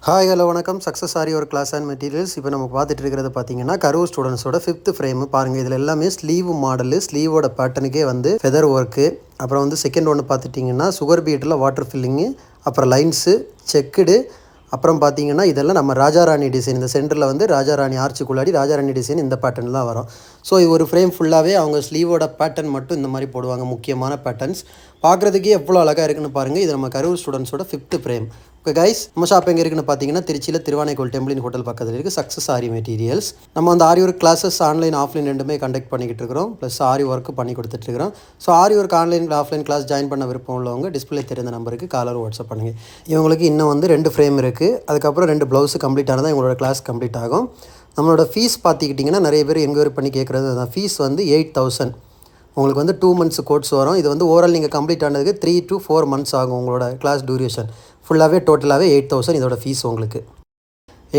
Hi hello வணக்கம். Success ஆரி ஒரு class and materials. இப்போ நம்ம பார்த்துட்டு இருக்கிறது பார்த்தீங்கன்னா கரூர் ஸ்டூடெண்ட்ஸோட 5th ஃப்ரேமு பாருங்கள். இதில் எல்லாமே ஸ்லீவ் மாடலு, ஸ்லீவோட பேட்டர்னுக்கே வந்து ஃபெதர் ஒர்க்கு. அப்புறம் வந்து செகண்ட் ஒன்று பார்த்துட்டிங்கன்னா சுகர் பீட்டில் வாட்டர் ஃபில்லிங்கு, அப்புறம் லைன்ஸு, செக்குடு. அப்புறம் பார்த்தீங்கன்னா இதெல்லாம் நம்ம ராஜாராணி டிசைன். இந்த சென்டரில் வந்து ராஜாராணி ஆர்ச்சுக்குள்ளாடி ராஜாராணி டிசைன் இந்த பேட்டர்ன் தான் வரும். ஸோ இது ஒரு ஃப்ரேம் ஃபுல்லாகவே அவங்க ஸ்லீவோட பேட்டர்ன் மட்டும் இந்த மாதிரி போடுவாங்க. முக்கியமான பேட்டர்ன்ஸ் பார்க்குறதுக்கே எவ்வளோ அழகாக இருக்குன்னு பாருங்கள். இது நம்ம கரூர் ஸ்டூடெண்ட்ஸோட 5th ஃப்ரேம். ஓகே கைஸ், நம்ம ஷாப் எங்கே இருக்குன்னு பார்த்தீங்கன்னா திருச்சியில் திருவானைக்கோல் டெம்பிளின் ஹோட்டல் பக்கத்தில் இருக்குது. Success aari materials. நம்ம வந்து aari work classes online offline ரெண்டுமே கண்டக்ட் பண்ணிக்கிட்டு இருக்கிறோம். ப்ளஸ் ஆரி ஒர்க்கு பண்ணி கொடுத்துட்ருக்கிறோம். So aari work online offline class join பண்ண விருப்பம் உள்ளவங்க டிஸ்பிளே தெரிந்த நம்பருக்கு காலர் வாட்ஸ்அப் பண்ணுங்கள். இவங்களுக்கு இன்னும் வந்து 2 ஃப்ரேம் இருக்குது. அதுக்கப்புறம் 2 ப்ளவுஸு கம்ப்ளீட் ஆனதான் இவங்களோட கிளாஸ் கம்ப்ளீட் ஆகும். நம்மளோட ஃபீஸ் பார்த்துக்கிட்டிங்கன்னா நிறைய பேர் என்கொயரி பண்ணி கேட்குறது தான். ஃபீஸ் வந்து 8000. உங்களுக்கு வந்து 2 months கோர்ஸ் வரும். இது வந்து ஓவரால் நீங்கள் கம்ப்ளீட் ஆனதுக்கு 3 to 4 months ஆகும். உங்களோட கிளாஸ் டியூரேஷன் ஃபுல்லாகவே டோட்டலாகவே 8000 இதோட ஃபீஸ் உங்களுக்கு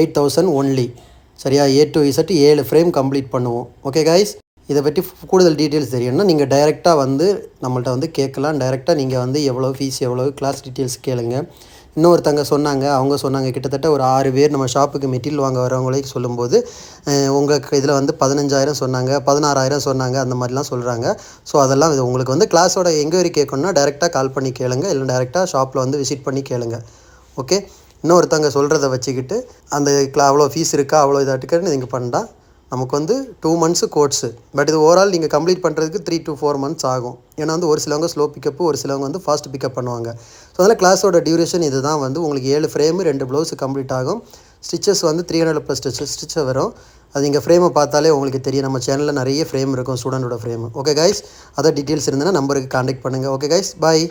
8000 ஒன்லி. சரியா? A to Z 7 frame complete பண்ணுவோம். ஓகே கைஸ், இதை பற்றி கூடுதல் டீட்டெயில்ஸ் தெரியும்னா நீங்கள் டைரெக்டாக வந்து நம்மள்ட்ட வந்து கேட்கலாம். டைரெக்டாக நீங்கள் வந்து எவ்வளோ ஃபீஸ் எவ்வளோ கிளாஸ் டீட்டெயில்ஸ் கேளுங்க. இன்னொருத்தங்க சொன்னாங்க, அவங்க சொன்னாங்க கிட்டத்தட்ட ஒரு 6 பேர் நம்ம ஷாப்புக்கு மெட்டீரியல் வாங்க வரவங்களே சொல்லும்போது உங்களுக்கு இதில் வந்து 15,000 சொன்னாங்க, 16,000 சொன்னாங்க, அந்த மாதிரிலாம் சொல்கிறாங்க. ஸோ அதெல்லாம் இது உங்களுக்கு வந்து கிளாஸோட என்கொயரி கேட்கணுன்னா டேரெக்டாக கால் பண்ணி கேளுங்க, இல்லை டேரெக்டாக ஷாப்பில் வந்து விசிட் பண்ணி கேளுங்க. ஓகே, இன்னொருத்தங்க சொல்கிறத வச்சுக்கிட்டு அந்த அவ்வளோ ஃபீஸ் இருக்கா அவ்வளோ இதாட்டுக்குன்னு நீங்கள் பண்ணால் நமக்கு வந்து 2 months கோர்ஸு. பட் இது ஓவரால் நீங்கள் கம்ப்ளீட் பண்ணுறதுக்கு 3 to 4 months ஆகும். ஏன்னா வந்து ஒரு சிலவங்க ஸ்லோ பிக்கப்பு, ஒரு சிலவங்க வந்து ஃபாஸ்ட் பிக்கப் பண்ணுவாங்க. ஸோ அதனால் கிளாஸோட டியூரேஷன் இது தான். வந்து உங்களுக்கு 7 ஃப்ரேமு 2 ப்ளவுஸு கம்ப்ளீட் ஆகும். ஸ்டிச்சஸ் வந்து 300+ ஸ்டிச்சை வரும். அது நீங்கள் ஃப்ரேமை பார்த்தாலே உங்களுக்கு தெரியும். நம்ம சேனலில் நிறைய ஃப்ரேம் இருக்கும், ஸ்டூடெண்ட்டோட ஃப்ரேமு. ஓகே கைஸ், அதை டீட்டெயில்ஸ் இருந்ததுன்னா நம்பருக்கு கான்டாக்ட் பண்ணுங்கள். ஓகே கைஸ், பாய்.